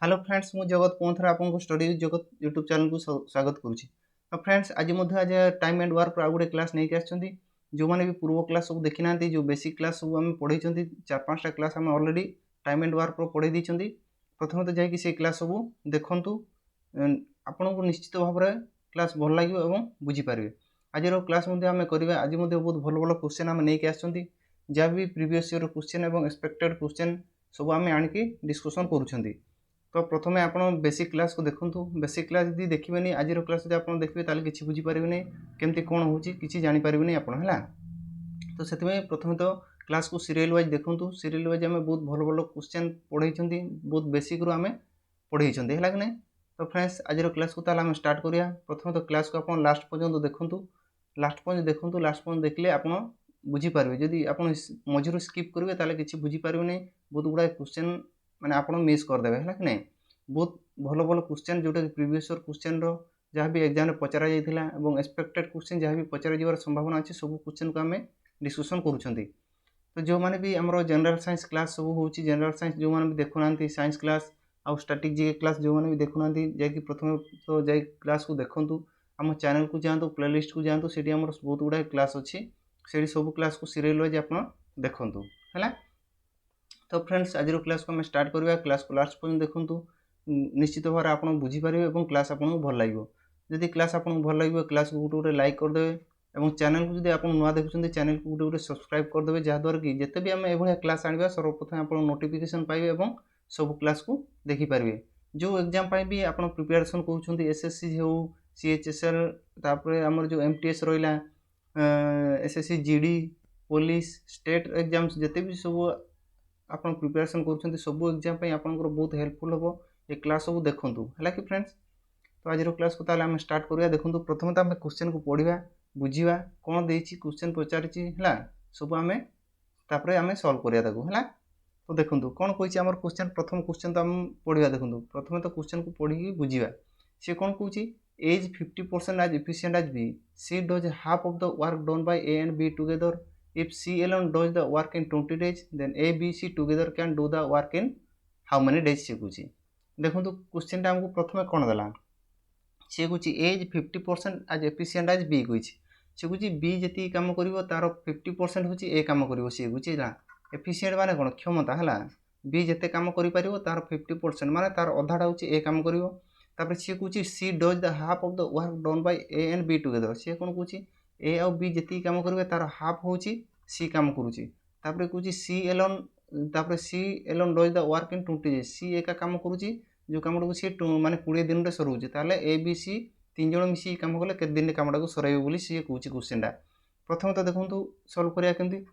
Hello friends मु जगत पुणी थे आपको स्टडी जगत यूट्यूब चैनल को स्वागत करुँची। तो फ्रेंड्स आज टाइम एंड वर्क आउ गोटे क्लास नहीं आसछंती जो मैंने भी पूर्व क्लास सब देखी ना जो बेसिक क्लास सब आम पढ़े 4-5टा क्लास आम ऑलरेडी टाइम एंड वर्क पढ़े दी। प्रथम तो जाकि से क्लास सब देखूँ आपन को निश्चित भाव में क्लास भल लगे और बुझीपारे। आज क्लास आम करवा आज बहुत भल भल क्वेश्चन आम नहीं आसछंती जहाँ भी प्रीवियस ईयर क्वेश्चन और एक्सपेक्टेड क्वेश्चन सब आम आणिकी डिस्कसन करूँ। तो प्रथम आप बेसिक क्लास को देखूँ। बेसिक क्लास यदि देखिए आज क्लास जो आप देखिए ताल कि बुझीपारे नहीं केमती कौन हो कि जानीपारे नहीं आपड़ है। तो से प्रथम तो क्लास को सीरियल वाइज देखूँ। सीरियल वाइज आम बहुत भल भल क्वेश्चन पढ़े बहुत बेसिक रू आम पढ़े है कि नहीं। तो फ्रेंड्स आज क्लास को ताल स्टार्ट करिया। प्रथम तो क्लास को आप लास्ट पर्यंत देखूँ। लास्ट पर्यंत देखूँ। लास्ट पर्यंत देखले आप बुझीपारे जदि आप मझिरू स्किप करेंगे ताले किसी बुझीपारे नहीं। बहुत गुड़ा क्वेश्चन माने आप मिस करदे है कि नहीं। बहुत भल भल क्वेश्चन जोटा कि प्रीवियस ईयर क्वेश्चन जहाँ भी एग्जाम पचरा जाइथिला एवं एक्सपेक्टेड क्वेश्चन जहाँ भी पचरा जावार संभावना अच्छी सब क्वेश्चन को आम डिस्कसन करूँ। तो जो मैंने भी आम जनरल साइंस क्लास सब हो जनरल साइंस जो मैंने भी देखुना साइंस क्लास आउ स्टैटिक जीके क्लास जो मैंने भी देखुना जैकि प्रथम तो जा क्लास को देखूँ। आम चैनल को जातु प्लेलिस्ट को जातु से बहुत गुड़ा क्लास अच्छी से सब क्लास को सीरियल वाइज आप देखूँ है। तो फ्रेंड्स आज क्लास को आम स्टार्ट करवा। क्लास को लास्ट पर्यंत देखूँ निश्चित भाव आप बुझीपारे और क्लास आपको भल लगे। जदि क्लास आपको भल लगे क्लास को गोटे गोटे लाइक करदे और चैनल को जब आप नुआ देखुं चैनल को गोटे गोटे सब्सक्राइब करदे जहाँद्वारा कि जिते भी आम एभलिया क्लास आने सर्वप्रथम आप नोटिफिकेशन पाइबे और सब क्लास को देखिपारे। जो एग्जाम भी आप प्रिपेरेसन कर एसएससी हो सीएचएसएल तापर आमर जो एमटीएस रहा SSC GD police state exams जिते भी सब आप प्रिपेरेसन कर सब एग्जाम आपंकर बहुत हेल्पफुल हम ये क्लास सब देखूँ है कि फ्रेंड्स। तो आज क्लास को ताल स्टार्ट करिया। देखूँ प्रथम तो आम क्वेश्चन को पढ़ा बुझा कौन देती क्वेश्चन पचारि है सब आम तापर आम सल्व करिया है। तो देखूँ कौन कही आम क्वेश्चन प्रथम क्वेश्चन तो आम पढ़ा। देखूँ प्रथम तो क्वेश्चन को पढ़ी बुझा सी कौन कौन as 50% as efficient as B. C does half of the work done by A and B together. If C alone does the work in 20 days, then A, B, C together can do the work in how many days से कुछ। देखो तो question टा हमको प्रथम कौन देला सी कुछ as 50% as efficient as B कुछ सी कुछ B जी कम कर तार 50% हूँ ए कम कर सी कुछ एफिसीएंट माने कौन क्षमता है। B जिते कम कर तार 50% माने तार अधाटा हूँ ए कम कर तापर सी कौच C does the half of the work done by A and B together सी कौन कौच ए आउ बी जी कम करेंगे तार हाफ हूँ सी कम करुच्ची तापर कौच सी एलोन तापर C alone does the work in 20 days C एका कम करुच्ची जो कम को सी माने 20 दिन में सरोचे ताले ए बी सी 3 जन मिसी कम कले केते दिन कामटा को सराइबे बोली सी कौच क्वेश्चन टा। प्रथम तो देखो सल्व करिया केमती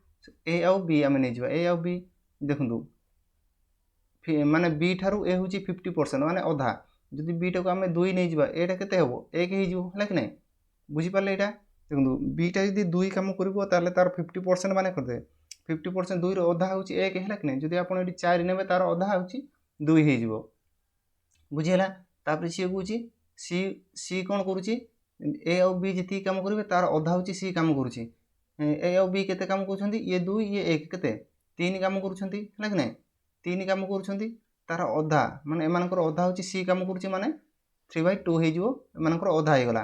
ए आउ बी आम नहीं जावा ए आउ बी देखो माने बी ठारू ए हूँ 50% माने अधा जदि बीटा को आम दुई नहीं जावा एटा केते हेबो एक है कि नहीं बुझीपारे यहाँ। देखो बीटा जब दुई कम कर तार 50% मान करदे 50% दुई अधा हूँ एक है कि नहीं जब आप 4 ने तार अधा हूँ दुई हो बुझीला। तापर सी कौच सी सी कौन करुच्ची ए आउ बी जी कम करेंगे तार अधा हूँ सी कम करुच्ची ए आउ बी केते कम कर ये दुई ये एक केते 3 कम करुँच है कि नहीं 3 कम करुँच तार अधा माने एमानकर अधा हूँ सी कम करुच्ची माने 3/2 हो अधा हो गला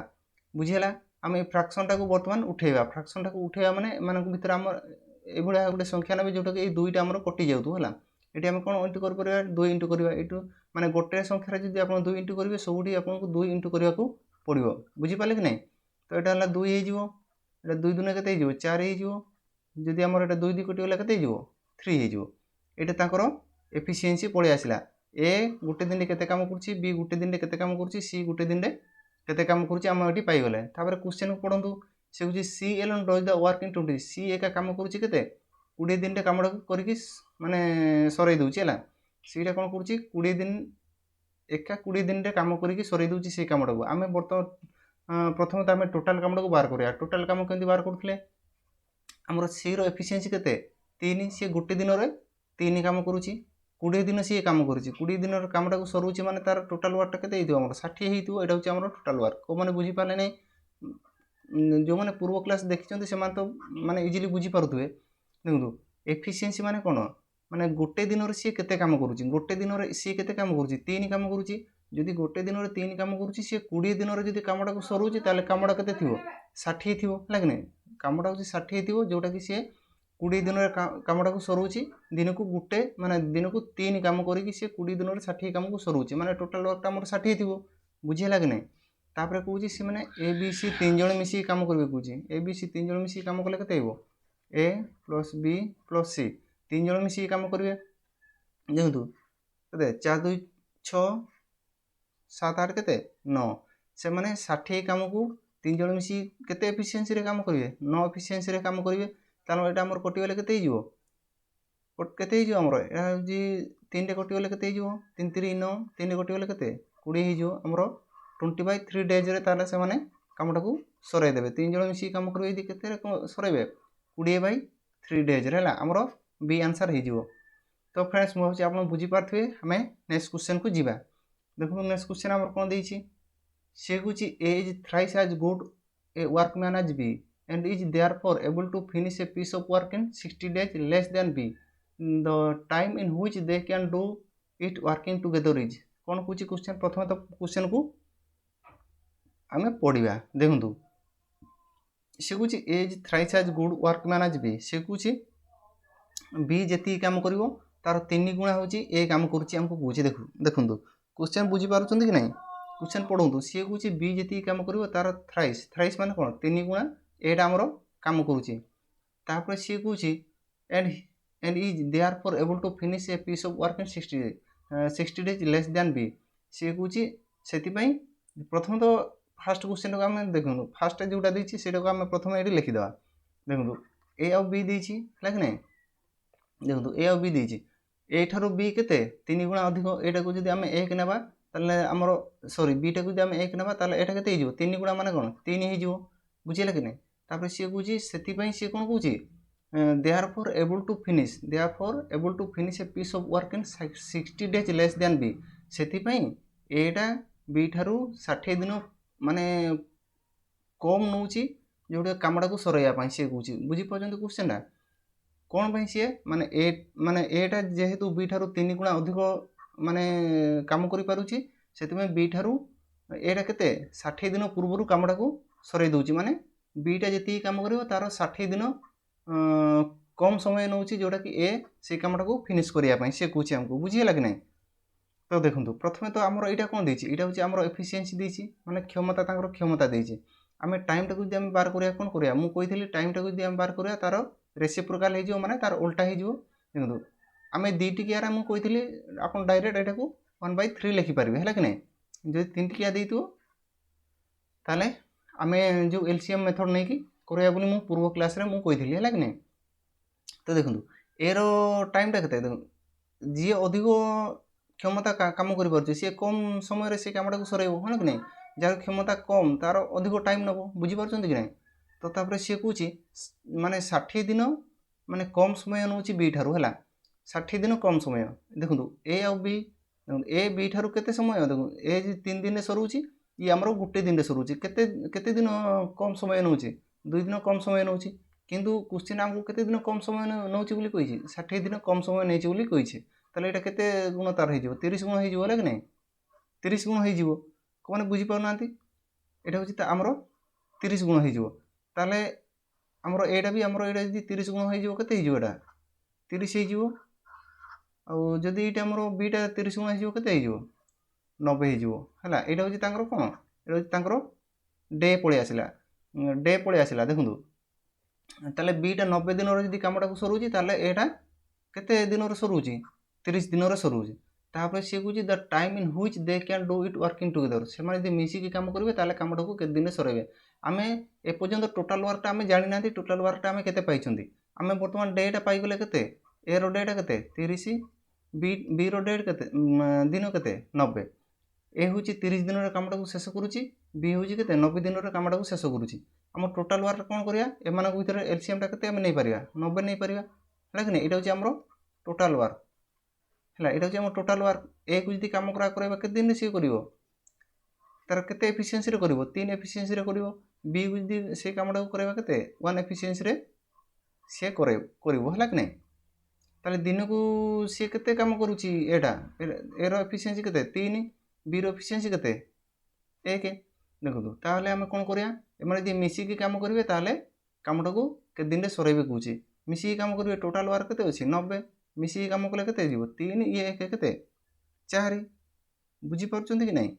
बुझीला। आम ये फ्राक्शनटा को बर्तमान उठेबा फ्राक्शनटा को उठेबा माने एमानक भितर आम एभलिया गोटे संख्या ने जोटा कि दुईटा आमर कटि जाऊ है ये आम कौन इंटू कर 2 इंटू करवा यू माने गोटे संख्यार जब आप 2 इंटू करेंगे सबुठी आपको 2 इंटू करने को पड़ो बुझीपारे कि नहीं। तो यहाँ है 2 हो 2 दुने के 4 जदि आम 2 2 कटिगला के 3 हो यहाँ एफिसीएंसी पलि आसला ए गोटे दिन केते काम करुच्ची बी गोटे दिन केते काम करुच्ची सी गोटे दिन केते काम करुच्ची आम ये पाइगले। तापर क्वेश्चन को पढ़ू से हूँ C alone does the work in 20 सी एका काम करुच्ची केते 20 दिन काम करके माने सर दूसरी है सीटा कौन करुच्ची 20 दिन एका 20 दिन काम करके सर दूसरी से कमटा को आम बर्तमान प्रथम तो आम टोटाल कमटा को बाहर करा टोटाल कम केमती बाहर करुले आमर सी एफिसीएंसी केते 3 सी गोटे दिन में 3 कम करुच्ची 20 दिन सी कम कर 20 दिन कमटा को सरुचे माने तार टोटाल वर्कटा केते 60 होता है आम टोटाल वर्क को मैंने बुझीपारे नहीं जो मैंने पूर्व क्लास देखी से तो माने इजिली बुझीपारे देखो एफिसीएंसी माने कौन माने गोटे दिन रे सी केते काम करूची गोटे दिन रे सी केते काम करूची 3 काम करूची जदि गोटे दिन रे 3 काम करूची सी 20 दिन रे जदि कामटा को सरूची ताले कामटा केते थिवो 60 थिवो लाग नै कामटा होची 60 थिवो जोटा कि सी 20 दिन रे कामटा को सरूची दिन को गुटे माने दिन को 3 काम करी कि सी 20 दिन रे 60 काम को सरूची माने टोटल वर्क हमर 60 थिवो बुझे लाग नै तापरे कहूची सी माने ए बी सी 3 जण मिसी काम करबे कहूची ए बी सी 3 जण मिसी काम कले केते हेबो ए प्लस बी प्लस सी 3 जण मिसी काम करबे देखंतु केते 4 2 6 7 8 केते 9 से माने 60 काम को 3 जण मिसी केते एफिशिएंसी रे काम करबे 9 एफिशिएंसी रे काम करबे तालो एटा हमर कटि गले केते हिजो केते हिजो हमर एटा जी 3 रे कटि गले केते हिजो 3 3 9 3 रे कटि गले केते 20 हिजो हमर 20/3 डेज रे ताले से माने कामटा को सराई देबे 3 जण मिसी काम करबे यदि केते सराइबे 20/3 डेज रे हला हमर बी आंसर हिजो तो फ्रेंड्स मो होची आपन बुझी पारथबे हमें नेक्स्ट क्वेश्चन को जीवा देखो नेक्स्ट क्वेश्चन हमर कोन देइछि से होची A is thrice as good a workman as B and is therefore able to finish a piece of work in 60 days less than B. The time in which they can do it working together is कौन पूछी question प्रथम तो question को आमे पढ़िबा देखंतु से कुछ as thrice as good workman as B से कुछ बी जेती काम करिवो तार 3 गुणा होची ए काम करूची हमको बुझी देखंतु क्वेश्चन बुझी पारुचंदी कि नहीं क्वेश्चन पढंतु से कुछ बी जेती काम करिवो तार थ्राइस थ्राइस माने कोन 3 गुणा एटा हमरो काम करूची तापर सी कहूची and is therefore able to finish a piece of work in 60 days less than B सी कहूची सेति पई प्रथम तो फर्स्ट क्वेश्चन को हम देखनु फर्स्ट जोटा देछि सेटा को हम प्रथम एटी लिखि दवा देखनु ए और बी देछि लाग नै देखनु ए और बी देछि ए थारो बी केते 3 गुणा अधिक एटा को जदी हम 1 नेबा ताले हमरो सॉरी बी टा को जदी हम 1 नेबा ताले एटा केते हिजो 3 गुणा माने कोन 3 हिजो बुझिला कि नै तापर सी कहूची सेति पई सी कोन कहूची therefore able to finish a piece of work in 60 days less than B सेति पई एटा बी थारु 60 दिन माने कम नउची जोडे कामडा को सरैया पई सी कहूची बुझी पजंत क्वेश्चन कोन पई सी माने एटा जेहेतु बी थारु 3 गुणा अधिक माने काम करि पारुची सेति पई बी थारु एटा केते 60 दिन पूर्वरु कामडा को सरै दोची माने बीटा जेती काम करिवो तार 60 दिन कम समय नउची जोटा कि ए से कामटा को फिनिश करिया पई से कहूची हमको बुझिए लाग नै तो देखंतु प्रथमे तो हमरो एटा कोन देछि एटा होची हमरो एफिशिएंसी देछि माने क्षमता तांकर क्षमता देछि हमें टाइम टा को जदी हम बार करिया कोन करिया मु कहिथली टाइम टा को जदी हम बार करिया तार रेसिप्रोकल हे जिवो माने तार उल्टा हे जिवो देखंतु हमें 2 टिकिया मु कहिथली आपन डायरेक्ट एटा को 1/3 लिखि परिबे हला कि नै जदी 3 टिकिया देइतो ताले आमे जो एलसीएम मेथड नै कि करया बोली मु पूर्व क्लास रे मु कहिथली हला कि नै तो देखंतु एरो टाइम टा केते देखंतु जी अधिक क्षमता काम करि परछ से कम समय रे से कामटा को सरेबो हन कि नै जार क्षमता कम तार अधिक टाइम नबो बुझी परछन कि नै तो तापर से कहूची माने 60 दिन माने कम समय नउची बी थारु हला 60 दिन कम समय देखंतु ए और बी ए बी थारु केते समय देखु ए 3 दिन रे सरूची ये हमरो गुटे दिन रे सरूची केते केते दिन कम समय नउची 2 दिन कम समय नउची किंतु क्वेश्चन हमको केते दिन कम समय नउची बोली कहिछि 60 दिन कम समय नैछि बोली कहिछि तले एटा केते गुण तार हे जिवो 30 गुण हे जिवो लाग नै 30 गुण हे जिवो कोने बुझी पाउनांती एटा होछि त हमरो 30 गुण हे जिवो ताले हमरो एटा जदी 30 गुण हे जिवो केते हे जिवो एटा 30 हे जिवो आ जदी एटा हमरो बीटा 30 गुण हे जिवो केते हे जिवो 90 हे जिवो हला एटा होछि तांकर कोन एटा होछि तांकर डे पळे आसिला देखंतु ताले बीटा 90 दिन रे जदी कामटा को सरूची ताले एटा केते दिन रे सरूची 30 दिन रे सरूची तापर से कहूची the time in which they can do it working together से माने जदी मिसी की काम करबे ताले कामटा को केते दिन सरेबे आमे ए पर्यंत टोटल वर्क आमे जानि नांती टोटल वर्क आमे केते पाइछंती आमे वर्तमान डेटा पाइ गेले केते ए रो डेटा केते 30 बी रो डेट केते दिन केते 90 ए होची 30 दिन रे कामटा को शेष करूची बी होची केते 90 दिन रे कामटा को शेष करूची हम टोटल वर्क कोन करिया ए माने भीतर एलसीएम टा केते हम नै परिया 90 नै परिया हला कि नै एटा होची हमरो टोटल वर्क हला एटा होची हमर टोटल वर्क ए को जदी काम करबा केते दिन रे से करिवो तार केते एफिशिएंसी रे करिवो 3 एफिशिएंसी रे करिवो बी को जदी से कामटा को करबा केते 1 एफिशिएंसी रे से करिवो हला कि नै ताले दिन को सी केते काम करूची एटा एर एफिशिएंसी केते 3 बी रो एफिशिएंसी केते 1 देखो ताले आम कौन करिया एमाने जे मिसिकी काम करिवे ताले कामटा को के दिन रे सरेबे कहूची मिसिकी काम करिवे टोटल वर्क केते अछि 90 मिसिकी काम कले केते जीवो 3 ये 1 केते 4 बुझी पारछंती कि नहीं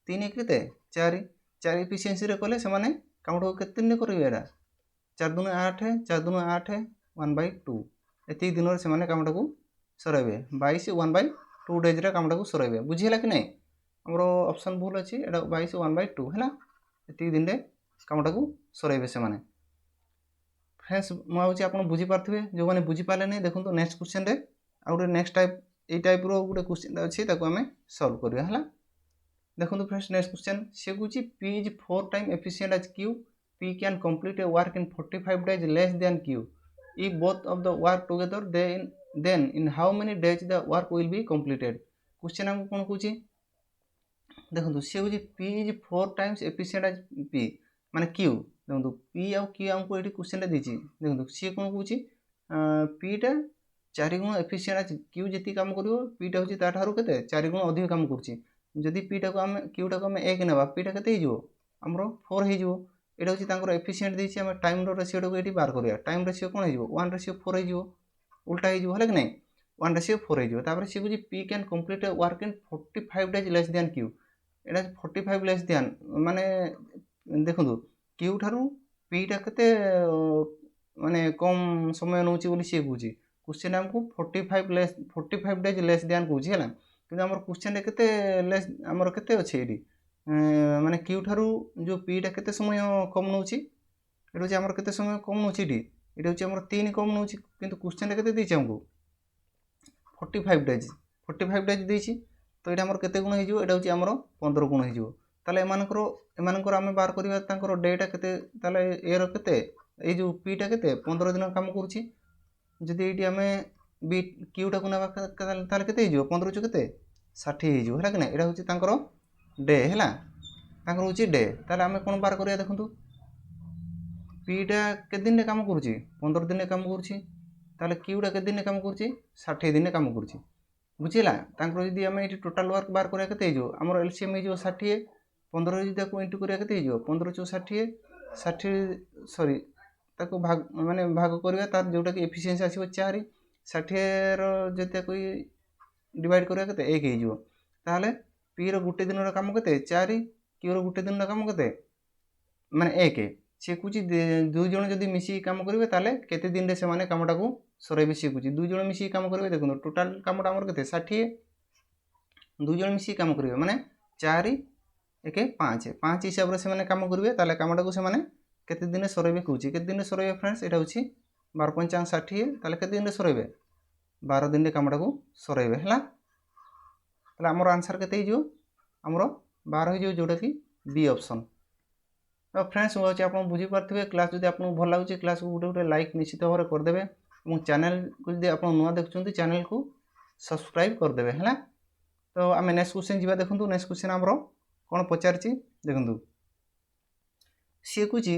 3 1 केते 4 4 एफिशिएंसी रे कले से माने कामटा को केते दिन रे करिवे एरा 4 दुने 8 4 दुने 8 1/2 एति दिन रे से माने कामटा को सरेबे 22 1/2 डेज रे कामटा को सरेबे बुझिला कि नहीं हमरो ऑप्शन भूल अछि एटा 22 1/2 हैला एति दिन रे कामटा को सरेबे से माने फ्रेंड्स मु आउची आपण बुझी पारथिबे जो माने बुझी पाले नै देखंतु नेक्स्ट क्वेश्चन रे आउटे next type A type row Gute question अछि ताको हमें सॉल्व करिया हैला देखंतु फ्रेंड्स नेक्स्ट क्वेश्चन से Gucci p is 4 times efficient as q p can complete a work in 45 days less than q if both of the work together then in how many days the work will be completed question हम कोन कुची देखंतु से Gucci p is 4 times efficient as p माने q देखंतु p आ q हमको एठी question रे दिछि देखंतु से कोन कुची p टा 4 गुण एफिशिएंट आज q जति काम करिवो p टा होची ता थारु केते 4 गुण अधिक काम करछि जदि p टा को हम q टा को हम 1 नेबा p टा केते हिजो हमरो 4 हिजो एटा होची तांकर एफिशिएंट देछि हम टाइम रो रेशियो टा को एठी बार करिया टाइम रेशियो कोन हिजो 1/4 हिजो उल्टा हिजो हले कि नै 1/4 हिजो तापर से कुची p can complete a work in 45 days less then q Etah 45 less than माने देखंतु q थारु p टा केते माने कम समय नउची बोली से कुची क्वेश्चन हमको 45 डेज लेस देन कुची हला कि हमर क्वेश्चन रे केते लेस हमर केते अछि एडी माने q थारु जो p टा केते समय कम नउची एडो जे हमर केते समय कम नउची एडी एडो जे हमर 3 कम नउची किंतु क्वेश्चन रे केते दिछि हमको 45 डेज देछि तो एटा हमर केते गुण हिजो एटा होची हमर 15 गुण हिजो ताले एमानकर हम बार करिवा तांकर डेटा केते ताले ए रो केते ए जो p टा केते 15 दिन काम करूची जदि एटी हमें बी q टा को नबा ताले केते हिजो 15 चो केते 60 हिजो हला कि नै एटा होची तांकर डे हला तांकर होची डे ताले हमें कोन बार करिया देखंतु p टा के दिन रे काम करूची 15 दिन रे काम करूची ताले q टा के दिन रे काम करूची 60 दिन रे काम करूची बुझिला तांकर जदि हमें एटी टोटल वर्क बार करिया केते हिजो हमर एलसीएम हिजो 60 15 जदि ताको इंटू करिया केते हिजो 15 चो 60 सॉरी ताको भाग माने भाग करिया तार जोटा कि एफिशिएंसी आसीबो 4 60 रो जते कोई डिवाइड करिया केते 1 हिजो ताले p रो गुटे दिन रो काम केते 4 q रो गुटे दिन रो काम केते माने 1 से कुची दुई जण जदि मिसी काम करिवे ताले केते दिन रे से माने कामटा को सरेबे से कुची दुई जण मिसी काम करिवे देखो टोटल कामटा हमर केते 60 दुई जण मिसी काम करिवे माने 4 1 5 5 हिसाब रे से माने काम करिवे ताले कामटा को से माने केते दिन रे सरेबे कुची केते दिन रे सरेबे फ्रेंड्स एटा होची 12 5 60 ताले केते दिन रे सरेबे 12 दिन रे कामटा को सरेबे हला ताले हमर आंसर केते हिजो हमरो 12 हिजो जोटा कि बी ऑप्शन तो फ्रेंड्स वो आप बुझी पारे क्लास जब आपको भल लगे क्लास को गोटे गोटे लाइक निश्चित भाव में करदे और चैनल को जब आप नुआ देखुं चैनल को सब्सक्राइब करदे है तो आम नेक्स्ट क्वेश्चन जी देखो नेक्स्ट क्वेश्चन आमर कौन पचार देखु सी कह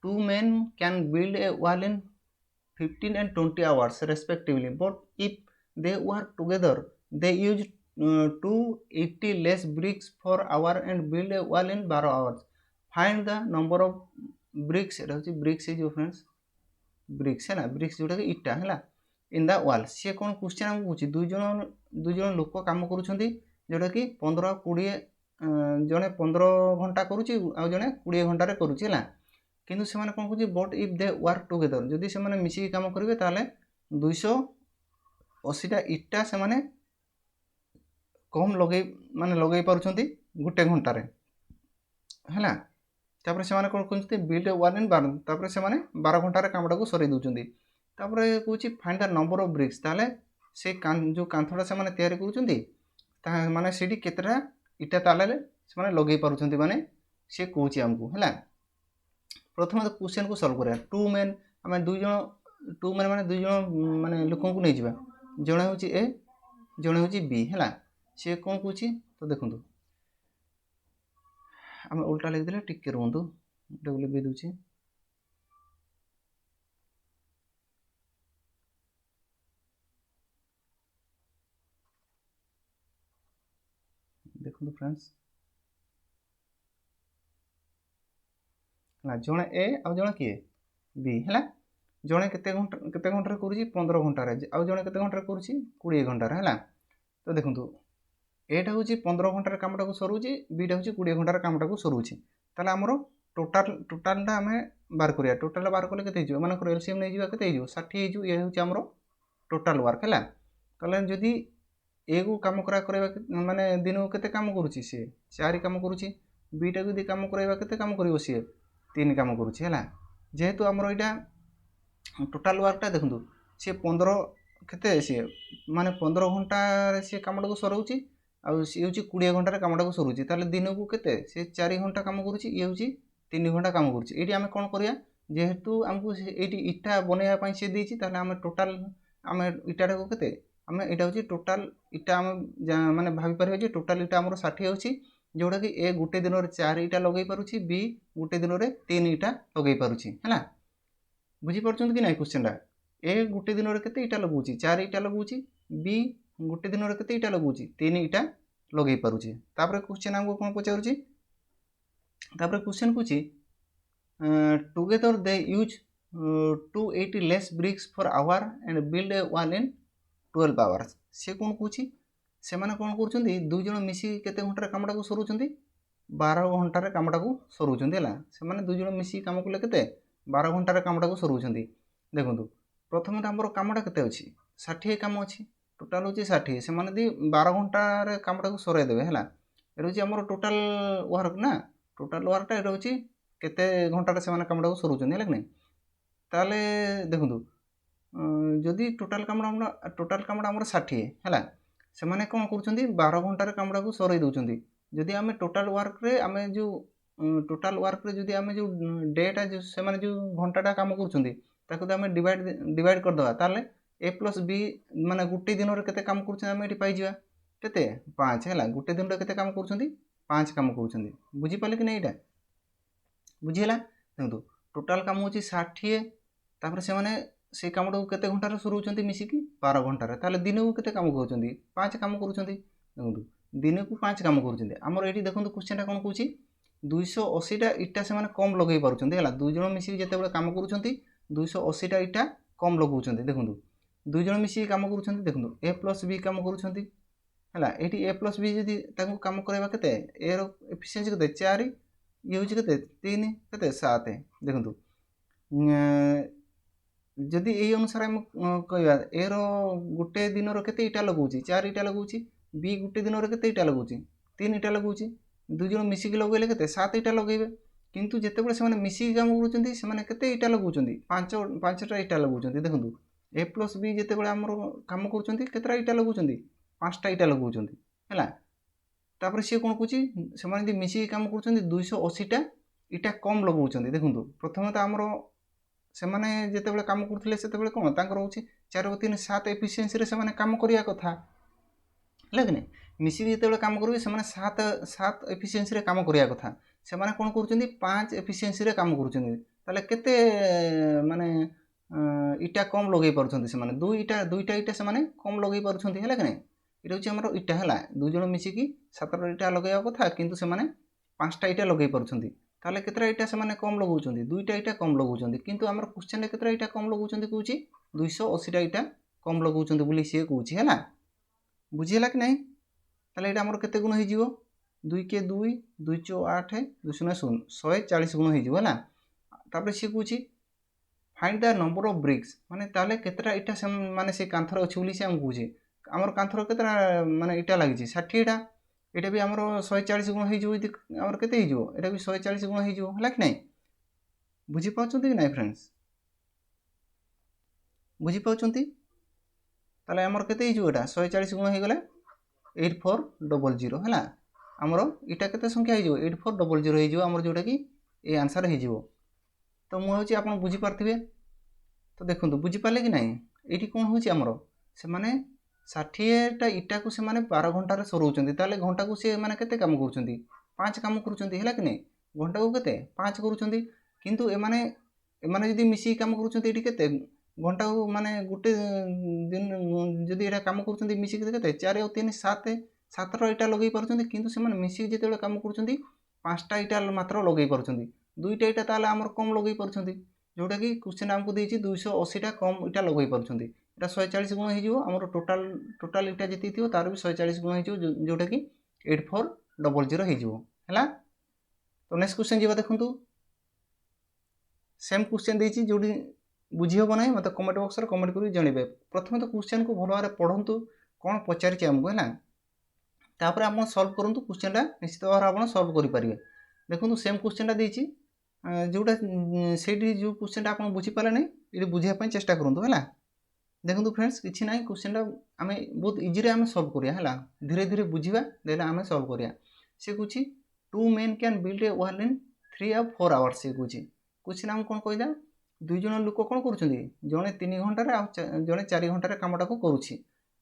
two men can build a wall in 15 and 20 hours respectively but if they work together they use 280 less bricks per hour and build a wall in 12 hours find the number of bricks एटा होची bricks जो friends bricks है ना bricks जोटा कि इटा हैला in the wall से कोन question हम पूछि दुई जण लोक काम करूछंती जोटा कि 15 20 जने 15 घंटा करूची आ जने 20 घंटा रे करूची हैला किंतु से माने कोन कहूची but if they work together जदि से माने मिसी काम करिवे ताले 280 टा इटा से माने कम लगे पारुछंती गुटे घंटा रे हैला तापर से माने कोन कहउछंती बिल्ड वॉल इन 12 तापर से माने 12 घंटा रे कामटा को सरै दोछंती तापर कहउची find the number of bricks ताले से जो कांथडा से माने तयारी करूछंती ता माने सेडी केतरा इटा ताले से माने लगे पारुछंती माने से कहउची हमकु हैला प्रथम तो क्वेश्चन को सॉल्व करिया टू मेन हमें दुई जण टू मेन माने दुई जण माने लोकन को नै जिबा जणे होची ए जणे होची बी हैला से कोन कहउची तो देखंतु हम उल्टा लिख देले टिक के रहंतु डब्ल्यू बी दोची देखो फ्रेंड्स जड़े ए आ जड़े किए बी है जड़े केते घंटा करुँच 15 घंटार आउ जड़े केते घंटार करुँच 20 घंटार है। तो देखो एटा हूँ 15 घंटार कामटा को सरुची बीटा हूँ 20 घंटार कामटा को सरुची ताले आमर टोटालटा आम बार करिया टोटाल बार कले केते हिजो मानकर एलसीएम नै जिवा केते हिजो 60 हिजो ये हूँ आमर टोटाल वर्क है। ताले जदि ए को काम करवा माने दिन को केते काम करुची सी 4 काम करुची बीटा को काम करवा केते काम करिवो सी 3 काम करुची है। जेहेतु आमर इटा टोटाल वर्कटा देखो सी 15 केते सी माने 15 घंटा सी कामटा को सराउची आउ सी हूँ 20 घंटार कामटा को सरुची ताले दिन को केते सी 4 घंटा काम करुची ये हूँ 3 घंटा काम करुची एटी आमे कोन करिया जेहेतु आमको एटी इटा बनैया पई से देछि ताले आमे टोटाल आमे इटाटा को केते आमे एटा हूँ टोटाल इटा आमे माने भाबी परिबे जे टोटाल इटा हमर 60 होछि जोटा कि ए गुटे दिन रे 4 इटा लगै पारुछि बी गुटे दिन रे 3 इटा लगै पारुछि हैला। बुझी परछन कि नै क्वेश्चनटा ए गुटे दिन रे केते इटा लगौछि 4 इटा लगौछि बी गुटे दिन रे केते इटा लगौछि 3 इटा लगै पारुछि। तापर क्वेश्चन हमको कोन पचारुछि तापर क्वेश्चन पूछि together they use 280 less bricks for hour and build a wall in 12 hours से कोन पूछि से माने कोन करछन्ती दुई जण मिसी केते घंटार कामटा को सरुछन्ती 12 घंटार कामटा को सरुछन्ती हला से माने दुई जण मिसी काम कले केते 12 घंटार कामटा को सरुछन्ती। देखंतु प्रथम हमर कामटा केते अछि 60 काम अछि टोटाल होछि 60 से माने दी 12 घंटार कामटा को सराय देबे हला एरो जे हमर टोटाल वर्क ना टोटाल वर्कटा एरो अछि केते घंटार से माने कामटा को सरुछन्ती हला कि नै ताले देखंतु जदि टोटाल कामटा हमर 60 हला से माने कोन करछन्ती 12 घंटार कामटा को सराय दउछन्ती जदि आमे टोटाल वर्क रे आमे जो टोटाल वर्क रे जदि आमे जो डेटा जो से माने जो घंटाटा काम करछन्ती ताको आमे डिवाइड कर दवा ताले ए प्लस बी माने गुटे दिन रे केते काम करछन आमे एटी पाइ जिवा केते 5 हला गुटे दिन रे केते काम करछन्ती 5 काम करछन्ती बुझी पाले कि नै एटा बुझी हला। देखो टोटाल काम होची 60 तापर से माने से कामटा को केते घंटा रे सरुचन्ती मिसी की 12 घंटा रे ताले दिन को केते काम करछन्ती 5 काम करछन्ती। देखो दिन को 5 काम करछन्ती हमर एटी देखंतु क्वेश्चनटा कोन कहूची 280 टा इटा से माने कम लगै पारुचन्ती हला दुई जण मिसी जेते बेले काम करछन्ती 280 टा इटा कम लगौचन्ती। देखंतु दुई जण मिसी काम करछन्ती देखंतु ए प्लस बी काम करछन्ती हला एटी ए प्लस बी जदि ताको काम करबा केते ए रो एफिशिएंसी केते 4 ये होची केते 3 केते 7 देखंतु जदि एई अनुसार हम कहबा ए रो गुटे दिन रो केते इटा लगौची 4 इटा लगौची बी गुटे दिन रो केते इटा लगौची 3 इटा लगौची दुई जण मिसी के लगैले केते 7 इटा लगैबे किंतु जेते बेले से माने मिसी काम करूचंती से माने केते इटा लगौचंती 5टा इटा लगौचंती। देखंतु ए प्लस बी जेते बेले हमर काम करूचंती केतरा इटा लगौचंती 5टा इटा लगौचंती हैला तापर से कोन कहूची से माने दि मिसी काम करूचंती 280 टा इटा कम लगौचंती। देखंतु प्रथम त हमर से माने जेते बेले काम करथिले सेते बेले कोन तांकर होची 4 3 7 एफिशिएंसी रे से माने काम करिया कथा हैला कि नै मिसी जेते बेले काम करबे से माने 7 एफिशिएंसी रे काम करिया कथा से माने कोन करूचंती 5 एफिशिएंसी रे काम करूचंती ताले केते माने इटा कम लगै पारुचंती से माने दुईटा इटा से माने कम लगै पारुचंती हैला कि नै इटा होची हमर इटा हैला दुई जण मिसी की 7टा इटा लगाया कथा किंतु से माने 5टा इटा लगै पारुचंती ताले केतरा इटा से माने कम लगौचंती दुईटा इटा कम लगौचंती किंतु हमर क्वेश्चन रे केतरा इटा कम लगौचंती कहूची 280 टा इटा कम लगौचंती बोली से कहूची हैला बुझी हैला कि नै ताले इटा हमर केते गुण हे जिवो 2 के 2 2 चो 8 2 0 0 140 गुण हे जिवो हैला तापर से कहूची find the number of bricks माने ताले केतरा इटा से माने से कांथर अछि बोली से हम कहूची हमर कांथर केतरा माने इटा लागि छी 60 टा एटा भी हमर 140 गुण हे जिवो हमर केते हे जिवो एटा भी 140 गुण हे जिवो हैला कि नै बुझी पाउचंती कि नै फ्रेंड्स बुझी पाउचंती ताले हमर केते हे जिवो एटा 140 गुण हे गेले 8400 हैला हमर इटा केते संख्या हे जिवो 8400 हे जिवो हमर जोटा कि ए आंसर हे जिवो। तो मु होची आपण बुझी पारथिबे तो देखंतु बुझी पाले कि नै एटी कोन होची हमर से माने 60 टा इटा को से माने 12 घंटा रे सरुचंती ताले घंटा को से माने केते काम करूचंती 5 काम करूचंती हैला कि नै घंटा को केते 5 करूचंती किंतु ए माने जदी मिसी काम करूचंती एटी केते घंटा को माने गुटे दिन जदी एटा काम करूचंती मिसी केते 4 और 3 7 7टा इटा लगे पार्टी किंतु से मिसिक जो कम कर 5टा इटा मात्र लगे पार्टी 2टा इटा ताल आम कम लगे पार्टी जोटा कि क्वेश्चन आमको देती 280टा कम इटा लगे पार्टी इटा 140 गुण होमर टोटाल टोटाल इटा जी थी तार भी 140 गुण हो जोटा कि 8400 है। तो नेक्स्ट क्वेश्चन जी देखो सेम क्वेश्चन देती जो बुझी हम ना मतलब कमेंट बॉक्स में कमेंट कर जनइबे। प्रथम तो क्वेश्चन को भल भाव पढ़ु कौन पचारि आमको है तापर आप सल्व करूँ क्वेश्चनटा निश्चित भाव आप सल्व करेंगे। देखो सेम क्वेश्चनटा देती जोटा से जो क्वेश्चनटा आप बुझीपारे ना ये बुझापी चेष्टा करूँ है। देखो फ्रेंड्स किसी ना क्वेश्चनटा आम बहुत इजी आम सल्व करा धीरे धीरे बुझा देन आम सल्व करा। सी कहे 2 men can build a wall in 3 or 4 hours सी कहे क्वेश्चन आम कौन कहला 2 जन लोक कौन कर जड़े 3 घंटे जड़े 4 घंटे कमटा को करुच्ची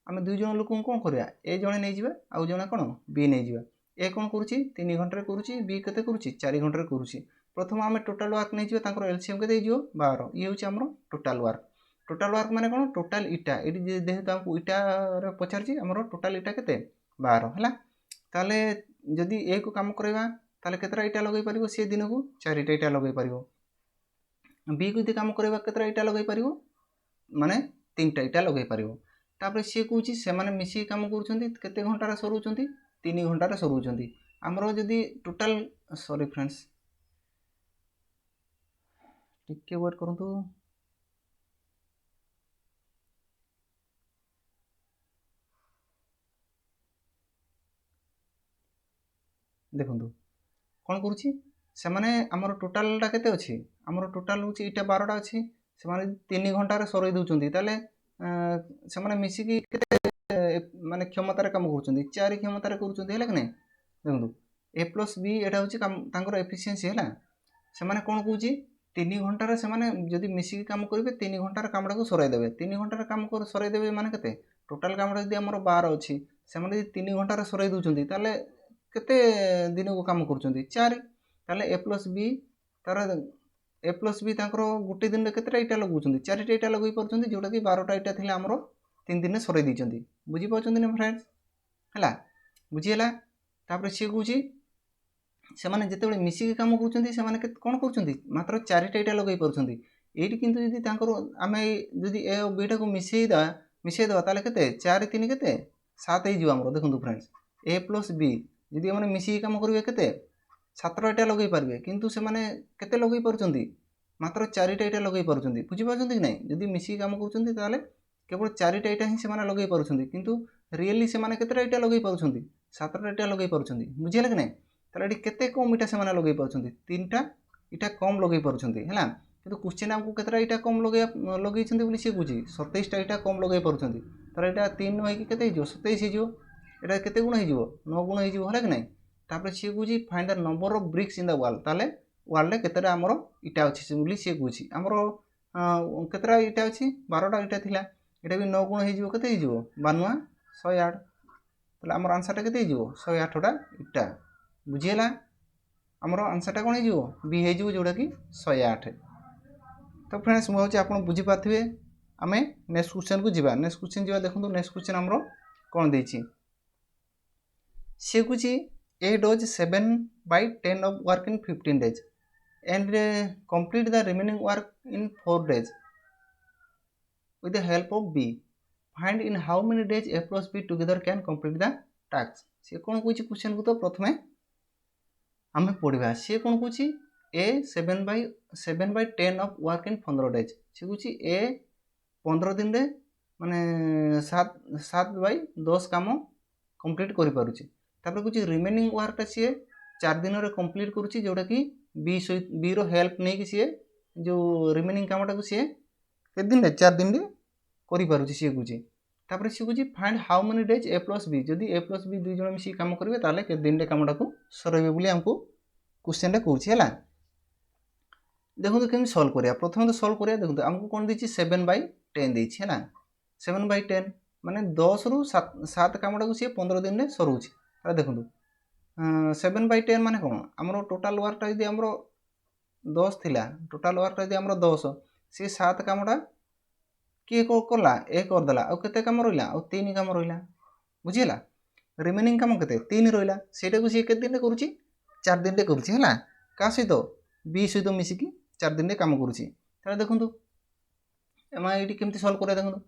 आम 2 जन लोक कौन करा ए जड़े नहीं जावा आउ जड़े कौन बी नहीं जावा ए कौन करुच्ची 3 घंटे करुच्ची बी के 4 घंटे करुच्ची। प्रथम आम टोटाल वर्क नहीं जावा एलसीएम के 12 ये हूँ आम टोटाल वर्क माने कौन टोटाल इटा ये जेहेतु आमको इटा पचार आम टोटाल इटा के 12 है। ताले जदि ए को कम करवा ताले केतरा इटा लगे पारिबो सी दिन को 4टा इटा लगे पारिबो। बी को यदि कम करवा केतरा इटा लगे पारिबो माने 3टा इटा लगे पारिबो। तापर सी कहूँ से मिसी कम कर घंटार सरुँच 3 घंटार सरुँच आमर जदि टोटाल सॉरी फ्रेंड्स टिके वेट करंतु देखो कौन करुच्ची से आमर टोटालटा केते अच्छी आमर टोटाल हूँ इटा 12टा अच्छी से 3 घंटार सरई दौरान ताले से मिसिकी माने क्षमतार कम कर 4 क्षमतार कर कि नहीं। देखो ए प्लस बी एटा हूँ एफिशिएंसी है से कौन कौच 3 घंटार से जदि मिसिकी कम करेंगे 3 घंटार कामटा को सरईदेवे 3 घंटार कम सरईदेवे माने के टोटाल कामटा जब आम 12 अच्छी से 3 घंटार सरई दौरान ताले केते दिन को कम कर 4 ताले ए प्लस बी तार ए प्लस बी गोटे दिन में केतटा इटा लगाऊँ 4टा इटा लगे पार्टी जोटा कि 12टा इटा थी आमर 3 दिन में सरई देती बुझीपार ना फ्रेंड्स है बुझीगला। तापर सी कौच से जिते मिसिकी कम कर कौन कर मात्र 4टा इटा लगे पार्टी ये कितु जदि आम जदि ए बीटा को मिसेदेवा ताले के 4 3 के 7 हो देखो फ्रेंड्स ए प्लस बी जदि मैंने मिसिकी कम करेंगे के 7टा इटा लगे पारे किंतु से केते लगे पार्टी मात्र 4टा इटा लगे पार्टी बुझीपार कि नहीं जदि मिसिकी कम कर केवल 4टा इटा ही से लगे पार्टी किंतु रियली से केतटा इटा लगे पार्टी 7टा इटा लगे पार्टी बुझीगला कि नहीं। ताले केते कम इटा से लगे पार्टी 3टा इटा कम लगे पार्टी है किंतु क्वेश्चन आमको केतटा इटा कम लगे सी कहे 27टा इटा कम लगे पार्टी तार यहाँ 3 होगी के 27 हो एटा केते गुण हो 9 गुण हो कि नहीं। तापर सी कहे find the number of BRICS in the wall ताले वॉल रे केतटा आमर इटा अच्छी बोली सी कहे आमर केतटा इटा अच्छी 12टा इटा थिला एटा भी 9 गुण हो के 92 108 ताले आमर आंसरटा के 108टा इटा बुझीगला आमर आंसरटा कौन हो बी हो जोटा कि 108। तो फ्रेंड्स मुझे आप बुझीपारे आम नेक्स्ट क्वेश्चन को जीवा नेक्स्ट क्वेश्चन जीवा देखो नेक्स्ट क्वेश्चन आमर कौन देछि सी कुछ ए does 7/10 of work in 15 days and complete the remaining work in 4 days with the help of B. Find in how many days A plus B together can complete the task. सी कौन कह question को तो प्रथमे आम पढ़ा सी कौन कह ए 7/10 of work in 15 days सी कह ए 15 दिन में माने 7/10 काम कंप्लीट कर पारुछि। तापर कुछ रिमेनिंग वर्कटा सी 4 दिन में कंप्लीट करुच्ची जोटा कि बी रो हेल्प नहीं कि सी जो रिमेनिंग कामटा को सी के दिन 4 दिन कर पारुछि सी कहे। तापर सी कहे find how many days A plus B जदि ए प्लस बी 2 जन मिसी काम करेंगे ताले के दिन कामटा को सरइबे बोली हमको क्वेश्चन कहूँ है। देखो तो केमी सल्व करिया प्रथम तो सल्व करिया देखो आमको कौन देछि 7/10 देछि है 7/10 माने 10 रु 7 कामटा को सी 15 दिन में सरुछि। देखो 7/10 माने कौन आमर टोटाल वर्कटा यदि आमर 10 थिला टोटाल वर्कटा यदि आमर 10 सी 7 कामटा किए कला ए करदेला आउ केते काम रहिला आउ 3 काम रहिला बुझीला रिमेनिंग काम केते 3 रहिला सेटा को सी केते दिन करूची 4 दिन रे करूची हला का सहित बी सहित मिसिकी 4 दिन रे काम करूची ताले देखंतु एमा एटी केमती सॉल्व करे देखंतु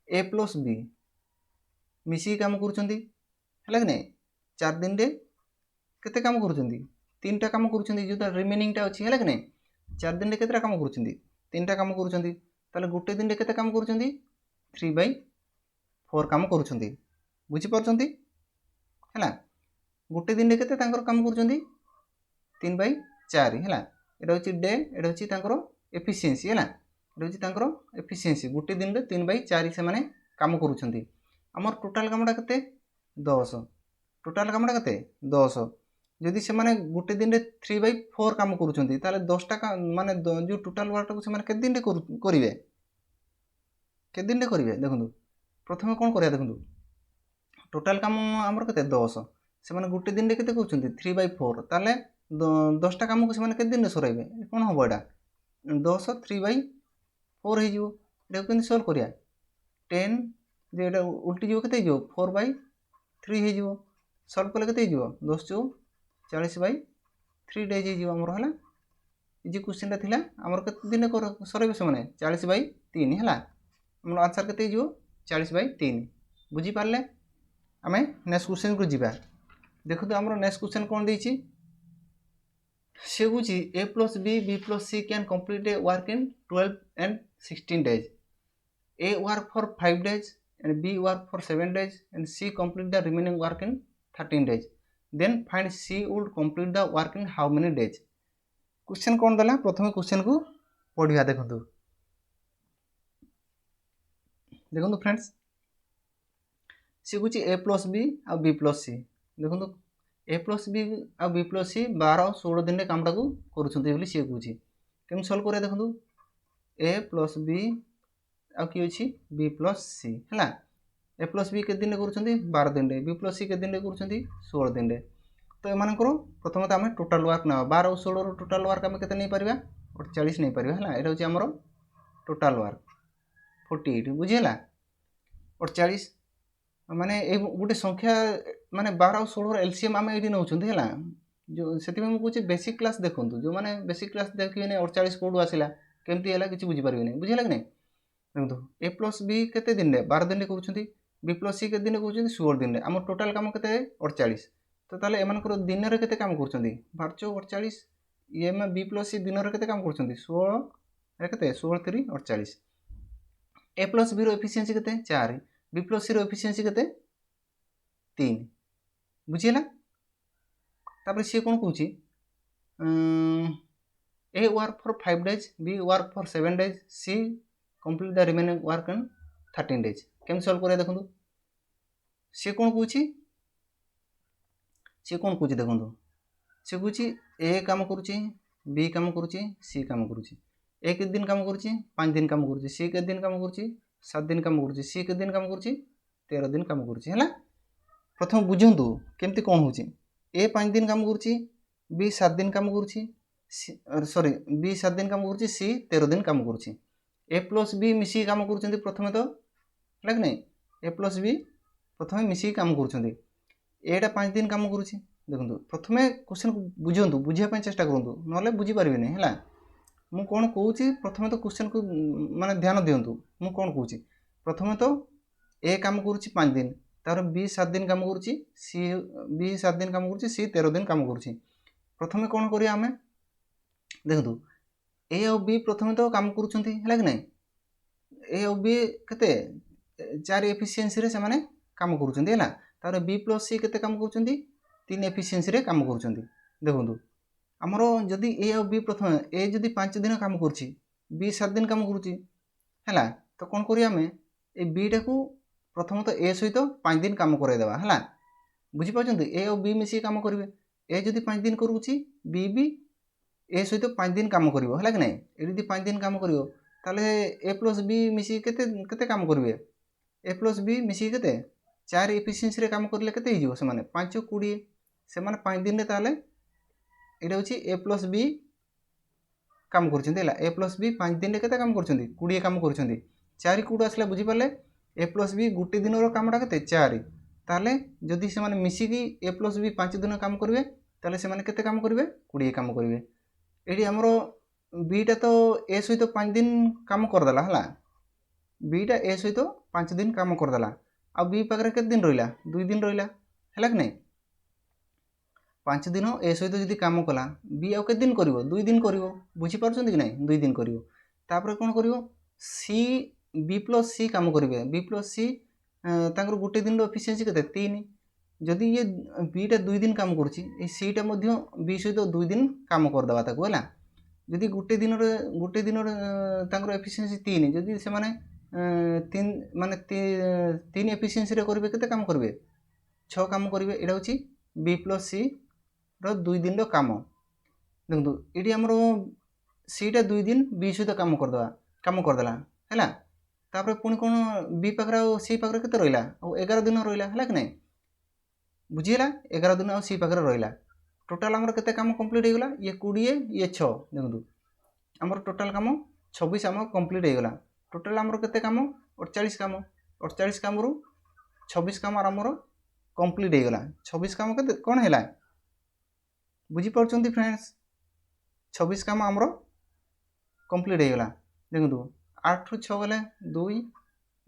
a प्लस b मिसिकी काम करूचंदी हला कि नै 4 दिन रे केते काम करूचंदी 3टा काम करूचंदी जोटा रिमेनिंग टा अछि हला कि नै 4 दिन रे केतेटा काम करूचंदी 3टा काम करूचंदी ताले गुटे दिन रे केते काम करूचंदी 3/4 काम करूचंदी बुझी परचंदी हला गुटे दिन रे केते तांकर काम करूचंदी 3/4 हला एटा होची डे एटा होची तांकर एफिशिएंसी हला एटा होची तांकर एफिशिएंसी गुटे दिन रे 3/4 से माने काम करूचंदी हमर टोटल कामडा केते 10 टोटल कामडा केते 10 जदि से माने गुटे दिन रे 3/4 काम करूचंदी ताले 10 टा माने जो टोटल वर्क को से माने केते दिन रे करिवे केते दिन रे करिवे देखंतु प्रथमे कोन करिया देखंतु टोटल काम हमर केते 10 से माने गुटे दिन रे केते करूचंदी 3/4 ताले 10 टा काम को से माने केते दिन रे सराइबे कोन होबो एडा 10 3/4 हे जिवो एटा केन सॉल्व करिया 10 जे एटा उल्टी जिवो केते जिवो 4/3 हे जिवो सॉल्व कले केते जिवो 10 चौ 40/3 डेज हे जिवो हमर हला जे क्वेश्चन ता थिला हमर केते दिन सराइबे से माने 40/3 हला हमर आंसर केते जिवो 40/3 बुझी पारले आमे नेक्स्ट क्वेश्चन को जिबा देखो तो हमर नेक्स्ट क्वेश्चन कोन देछि से Gucci a plus b plus c can complete a work in 12 and 16 days a work for 5 days and b work for 7 days and c complete the remaining work in 13 days then find c would complete the work in how many days question कोन दला प्रथम question को पढिया देखंतु friends सी गुची a plus b आ b plus c देखंतु a plus b आ b plus c 12 16 दिन रे कामटा को करूछंती बोली सी गुची केम सॉल्व करे देखंतु a plus b आ की अछि b plus c हला a plus b के दिन रे करूछंती 12 दिन रे b plus c के दिन रे करूछंती 16 दिन रे तो एमान करो प्रथम त हम टोटल वर्क ना 12 16 रो टोटल वर्क हम केते नै परिबा 48 नै परिबा हला एटा होची हमरो टोटल वर्क 48 बुझिला 48 माने ए गुटे संख्या माने 12 और 16 रो एलसीएम हम एडी नउछंती हला जो सेति में कुछ बेसिक क्लास देखंतु जो माने बेसिक क्लास देखिए ने 48 कोड आसिला केमती हला किछि बुझी परबे नै बुझिला कि नै देखंतु a plus b केते दिन रे 12 दिन रे करूछंती b plus c केते दिन रे करूछंती 16 दिन रे हमर टोटल काम केते 48 तो ताले एमान को दिन रे केते काम करूछंती 12 48 ये में b plus c दिन रे केते काम करूछंती 16 रे केते 16 3 48 a plus b रो एफिशिएंसी केते 4 b plus c रो एफिशिएंसी केते 3 बुझिला तापर सी कोन कहूची a work for 5 days b work for 7 days c complete the remaining work in 13 days came solve करे देखंतु सी कोन कहूची देखंतु सी कहूची a काम करूची b काम करूची c काम करूची a के दिन काम करूची 5 दिन काम करूची c के दिन काम करूची 7 दिन काम करूची c के दिन काम करूची 13 दिन काम करूची हला प्रथम बुझंतु केमती कोन होची a 5 दिन काम करूची b 7 दिन काम करूची सॉरी b 7 दिन काम करूची c 13 दिन काम करूची a plus b मिसी काम करूचंती प्रथमे तो लाग नै a plus b प्रथमे मिसी काम करूचंती a टा 5 दिन काम करूची देखंतु प्रथमे क्वेश्चन को बुझंतु बुझिया पय चेष्टा करंतु नले बुझी परबे नै हला मु कोन कहूची प्रथमे तो क्वेश्चन को माने ध्यान दियंतु मु कोन कहूची प्रथमे तो a काम करूची 5 दिन तार b 7 दिन काम करूची c b 7 दिन काम करूची c 13 दिन काम करूची प्रथमे कोन करिया हमें देखंतु a और b प्रथमे तो काम करूचंती हला कि नै a और b केते 4 एफिशिएंसी रे से माने काम करूचंती हला तार b plus c केते काम करूचंती 3 एफिशिएंसी रे काम करूचंती देखंतु हमरो जदी a और b प्रथमे a जदी 5 दिन काम करूची b 7 दिन काम करूची हला तो कोन करिया हमें ए b टा को प्रथम तो a सहित 5 दिन काम करे देबा हला बुझी पाछंती a और b मिसी काम करिवे a जदी 5 दिन करूची b भी a सहित 5 दिन काम करिवो हला कि नै ए जदी 5 दिन काम करिवो ताले a plus b मिसी केते केते काम करिवे a plus b मिसी केते 4 एफिशिएंसी रे काम करले केते हिजो से माने 5 20 से माने 5 दिन रे ताले एटा होची a plus b काम करछंती हला a plus b 5 दिन रे केते काम करछंती 20 काम करछंती 4 कोड आसला बुझी परले a plus b गुटी दिन रो कामडा केते 4 ताले जदि से माने मिसिकी ए प्लस बी 5 दिन काम करेंगे ताले से माने केते काम करेंगे 20 काम करेंगे। ये हमरो बीटा तो ए सहित 5 दिन काम करदेला है बीटा ए सहित 5 दिन काम करदेला आ बी पाखे के दिन रहा 2 दिन रहा है कि नहीं 5 दिन ए सहित जदि काम कला बी आउ के दिन कर 2 दिन कर बुझीपार कि नहीं 2 दिन कर कौन कर सी बी प्लस सी काम करेंगे बी प्लस सी तांकर गोटे दिन एफिशिएंसी के 3 जदि ये बीटा 2 दिन काम करुच्ची सीटा बी सहित 2 दिन काम करदेवा है जदि गोटे दिन एफिशिएंसी 3 जदि से माने 3 माने 3 एफिशिएंसी रे करेंगे केते काम करेंगे 6 काम करेंगे यहाँ हूँ बी प्लस सी रो 2 दिन काम देखो ये आमर सीटा 2 दिन बी सहित काम करदेला है तापर पुणी कौन बी पाखे सी पाखे के रहा 11 दिन रहा है कि नहीं बुझीगला 11 दिन आ सी पाखे रहा टोटाल आमर केते काम कंप्लीट हो गला ये 20 ये 6 देखो आमर टोटाल काम 26 आम कंप्लीट हो गला टोटाल आमर केते काम 48 काम रु 26 काम आमर कंप्लीट हो गला 26 काम के कौन है बुझीपार फ्रेंड्स 26 काम आमर कंप्लीट हो गला देखो 8 रू 6 गले 2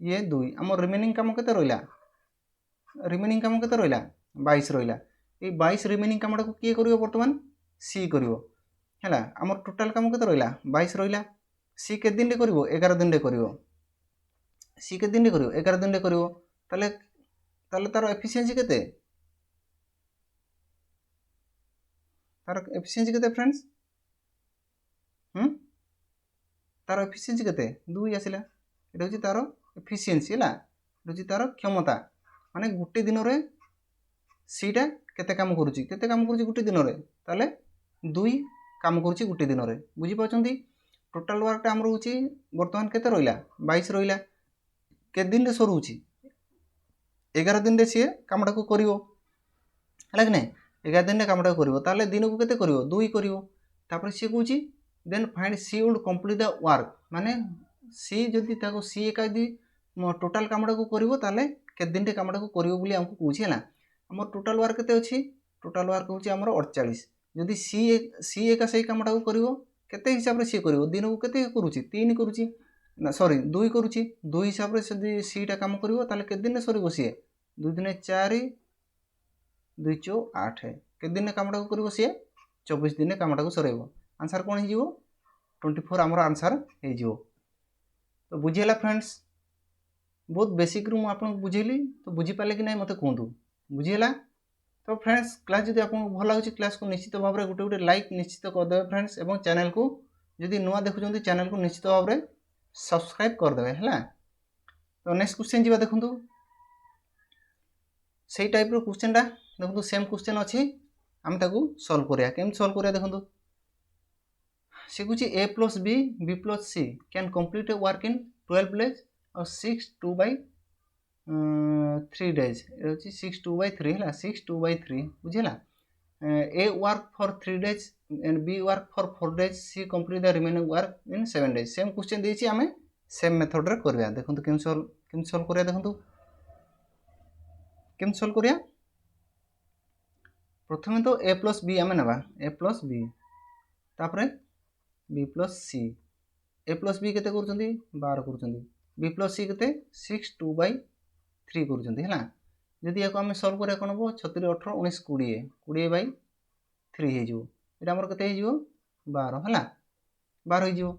ये 2 आम रिमेनिंग काम के रहा रिमेनिंग काम के रहा 22 रहा ये 22 रिमेनिंग काम को किए कर बर्तमान सी कर आमर टोटाल काम के रहा 22 रहा सी के दिन कर 11 दिन कर सी के दिन कर 11 दिन कर तार एफिशिएंसी के तार एफिशिएंसी के फ्रेंड्स तार एफिशिएंसी के 2 आसला ये हूँ तार एफिशिएंसी है हूँ तार क्षमता माने गोटे दिन रे सीटा केते काम करुच्ची केते काम करुच्ची गोटे दिन रे ताले 2 काम करुच्ची गोटे दिन रे बुझीपारछंती टोटाल वर्क आमर हूँ बर्तमान केते रहा 22 रहा के दिन रे सरुची 11 दिन रे सी कामटा को करिवो है कि नहीं 11 दिन रे कामटा को करिवो ताले दिन को केते करिवो 2 करिवो तापर सी कहूची then find C would complete the work माने सी जदि ताको सी एका यदि टोटाल कामटा को करिवो ताले के दिन रे कामटा को करिवो बोली हमको कहूची है हमर टोटाल वर्क केते अछि टोटाल वर्क होची हमर 48 जदि सी एका सही कामटा को करिवो केते हिसाब रे सी करिवो दिन को केते करूची 3 करूची ना सॉरी 2 करूची 2 हिसाब रे जदि सीटा काम करिवो ताले के दिन रे सरिवो सी 2 दिन 4 2 4 8 के दिन रे कामटा को करिवो सी 24 दिन रे कामटा को सरेबो आंसर कौन हो 24 आमर आंसर हो तो बुझीगला फ्रेंड्स बहुत बेसिक रू आपको बुझेली तो बुझीपारे कि ना मत कहतु बुझीगला तो फ्रेंड्स क्लास जब आपको भल लगे क्लास को निश्चित भाव में गोटे गोटे लाइक निश्चित करदे फ्रेंड्स और चैनल को जदि नुआ देखुं चैनल को निश्चित भाव में सब्सक्राइब करदे है तो नेक्स्ट क्वेश्चन जी देखो से टाइप क्वेश्चन टा देखो सेम क्वेश्चन अच्छी आम सल्व करिया केम सल्व करिया देखो सी कुछ A plus B B plus C can complete a work in 12 days और 6 2/3 डेज ये 6 2/3 है 6 2/3 बुझेगा A work for 3 days and B work for 4 days C complete the remaining work in 7 days same question देछि आमे same method रे करबा देखो केम solve करिया देखो केम सॉल्व करिया प्रथमे तो ए प्लस बी आमे नबा ए प्लस बी तापरे बी प्लस सी ए प्लस बी केते करूछंती 12 करूछंती बी प्लस सी केते 6 2/3 करूछंती हैला जदि याको हम सॉल्व करिया कोन हो 36 18 19 20 20/3 हे जिवो एटा हमर केते हे जिवो 12 हैला 12 हे जिवो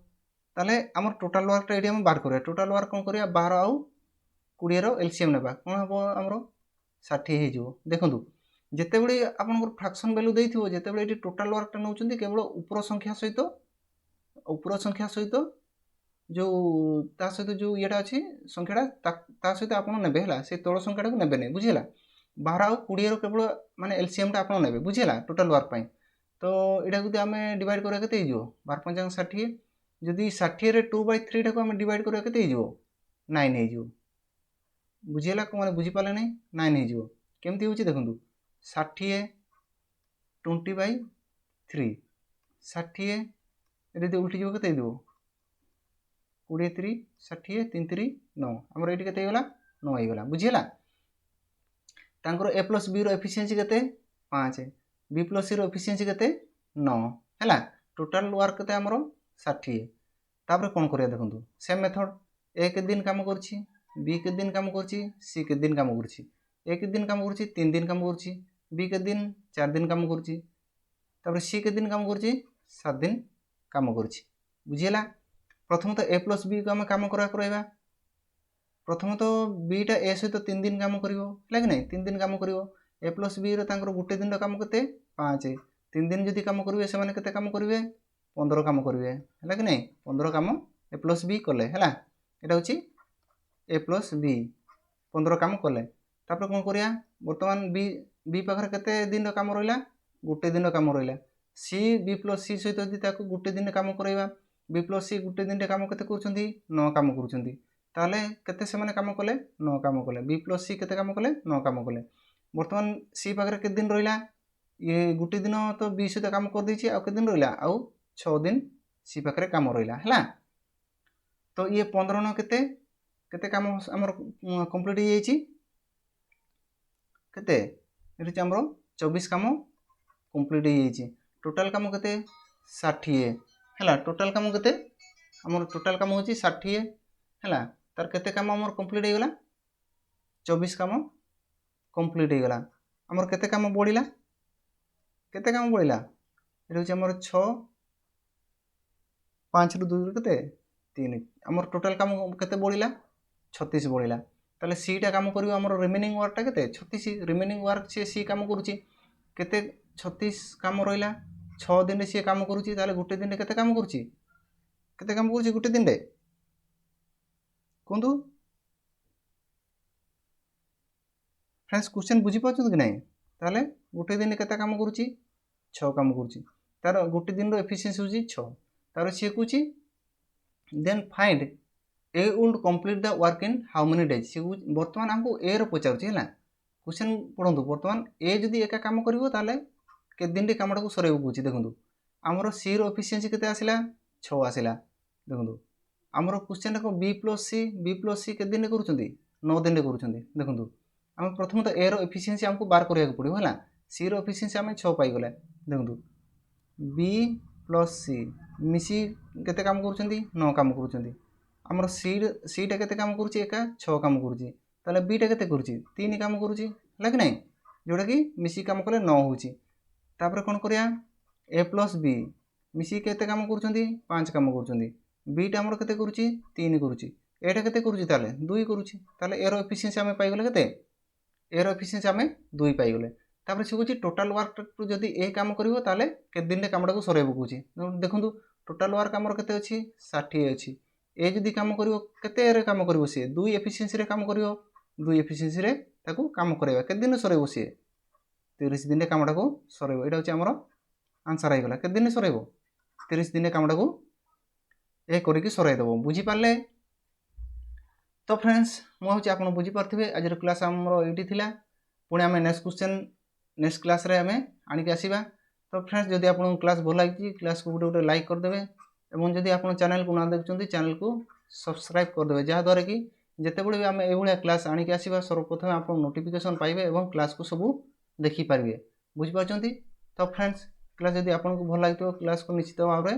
ताले हमर टोटल वर्क टा एडी हम 12 करिया टोटल वर्क कोन करिया 12 आउ 20 रो एलसीएम नेबा कोन हो हमर 60 हे जिवो देखंतु जेते बडी आपन फ्रैक्शन वैल्यू देइथिवो जेते बडी एडी टोटल वर्क टा नउचंती केवल ऊपर संख्या सहित जो ता सहित जो येटा अच्छी संख्याटा ता सहित आप ने है से तल संख्याटा को नेबे नहीं बुझेगा 12 आउ 20 रो केवल माने एलसीएम टा आप नेबे बुझेगा टोटल वर्क पाई तो एटा जदि आमे डिवाइड करिया केते हिजो 12 5 60 जदि 60 रे 2/3 टा को आमे डिवाइड करिया केते हिजो 9 हे जिवो बुझेला को माने बुझी पाले नहीं 9 हे जिवो केमती होची देखंतु 60 20/3 60 ये उल्टी जो के 20 3 60 3 3 9 आमर ये 9 हो गला बुझीगला तांकर ए प्लस बी रो एफिशिएंसी केते 5 बी प्लस सी रो एफिशिएंसी केते 9 हैला टोटल वर्क केते हमरो 60 तापर कोन करिया देखंतु सेम मेथड ए के दिन काम करछि बी के दिन काम करछि सी के दिन काम करछि ए के दिन काम करछि 3 दिन काम करछि बी के दिन 4 दिन काम करछि तापर सी के दिन काम करछि 7 दिन काम करछि बुझियला प्रथम तो ए प्लस बी को हम काम करवा प्रथम तो बी टा ए सहित 3 दिन काम करिवो है कि नहीं 3 दिन काम करिवो ए प्लस बी रो तांकर गुटे दिन काम केते 5 3 दिन जदी काम करिवे से माने केते काम करिवे 15 काम करिवे है कि नहीं 15 काम ए प्लस बी कले हैला एटा होची ए प्लस बी 15 काम कले तापर कोन करिया वर्तमान बी बी पाखर केते दिन काम रहिला गुटे दिन काम रहिला सी बी प्लस सी सहित जदी ताको गुटे दिन काम करैबा बी प्लस सी गुटे दिन काम केते करछंती 9 काम करछंती ताले केते से माने काम कले 9 काम कले बी प्लस सी केते काम कले 9 काम कले वर्तमान सी पाखर के दिन रहिला ये गुटे दिन तो बी सहित काम कर दैछि आ के दिन रहिला आ 6 दिन सी पाखरे काम रहिला हैला तो ये 15 न केते केते काम हमर कंप्लीट हो जाइछि केते एठी हमर 24 काम कंप्लीट हो जाइछि टोटल काम केते 60 हैला टोटल काम केते हमर टोटल काम होछि 60 हैला तार केते काम हमर कंप्लीट हो गला 24 काम कंप्लीट हो गला हमर केते काम बढ़िला केते काम बढ़िला एठी होछि हमर 6 5 रु 2 केते 3 हमर टोटल काम केते बढ़िला 36 बढ़िला ताले सी टा काम करियो हमर रिमेनिंग वर्क टा केते 36 रिमेनिंग वर्क से सी काम करूची केते 36 काम रहिला 6 दिन रे सी काम करूची ताले गुटे दिन रे केते काम करूची गुटे दिन रे कोंदु फ्रेंड्स क्वेश्चन बुझी पाछन कि नहीं ताले गुटे दिन केते काम करूची 6 काम करूची तार गुटे दिन रो एफिशिएंसी होची 6 तार सी कुची then find A would complete the work in how many days सी वर्तमान हमको ए रो पचारची हैला क्वेश्चन पढंतु वर्तमान ए जदी एका काम करिवो ताले के दिन रे कामटा को सरेबो कुची देखंतु हमरो सी रो एफिशिएंसी केते आसिला 6 आसिला देखंतु हमरो क्वेश्चन को बी प्लस सी के दिन करूचंदी 9 दिन करूचंदी देखंतु हम प्रथम तो ए रो एफिशिएंसी हमको बार करिया को पड़ियो हैला सी रो एफिशिएंसी हम 6 पाई गले देखंतु बी प्लस सी मिसी केते काम करूचंदी 9 काम करूचंदी हमरो सी टा केते काम करूची एका 6 काम करूची ताले बी टा केते करूची 3 काम करूची हैला कि नहीं जोडा कि मिसी काम कले 9 होची तापर कोन करिया ए प्लस बी मिसी केते काम करूचंदी 5 काम करूचंदी बी टा हमरो केते करूची 3 करूची एटा केते करूची ताले 2 करूची ताले ए रो एफिशिएंसी हमें पाई गले केते ए रो एफिशिएंसी हमें 2 पाई गले तापर से होची टोटल वर्क टू जदी ए काम करिवो ताले के दिन रे कामडा को सरेबो कुची देखंतु टोटल वर्क हमरो केते अछि 60 अछि ए जदी काम करिवो केते रे काम करिवो से 2 एफिशिएंसी रे काम करिवो 2 एफिशिएंसी रे ताको काम करैबा के दिन सरेबो से 30 दिन रे कामडा को सरेबो एटा होची हमरो आंसर आइ गला के दिन सरेबो 30 दिन रे कामडा को ए करिकि सराई देबो बुझी पाले तो फ्रेंड्स मो होची आपण बुझी पारथिबे आज रो क्लास हमरो एटी थिला पुणी आमे नेक्स्ट क्वेश्चन नेक्स्ट क्लास रे आमे आनी के आसीबा तो फ्रेंड्स जदी आपण क्लास भल लागिची क्लास को गुटे लाइक कर देबे एवं जदी आपण चैनल को ना देखचंती चैनल को सब्सक्राइब कर देबे जहा द्वारा कि जेते बळे भी आमे ए भलिया क्लास आनी के आसीबा सर्वप्रथम आपण नोटिफिकेशन पाइबे एवं क्लास को सब देखि पारबे बुझी पाचंती तो फ्रेंड्स क्लास जदी आपण को भल लागितो क्लास को निश्चित भाव रे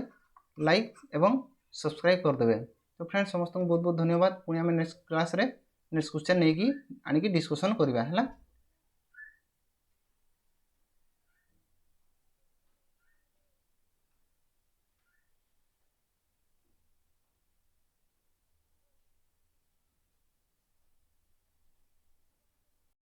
लाइक एवं सब्सक्राइब कर देबे तो फ्रेंड्स समस्त को बहुत बहुत धन्यवाद पुणी आमे नेक्स्ट क्लास रे नेक्स्ट क्वेश्चन नेकी आनी की डिस्कशन करबा हला।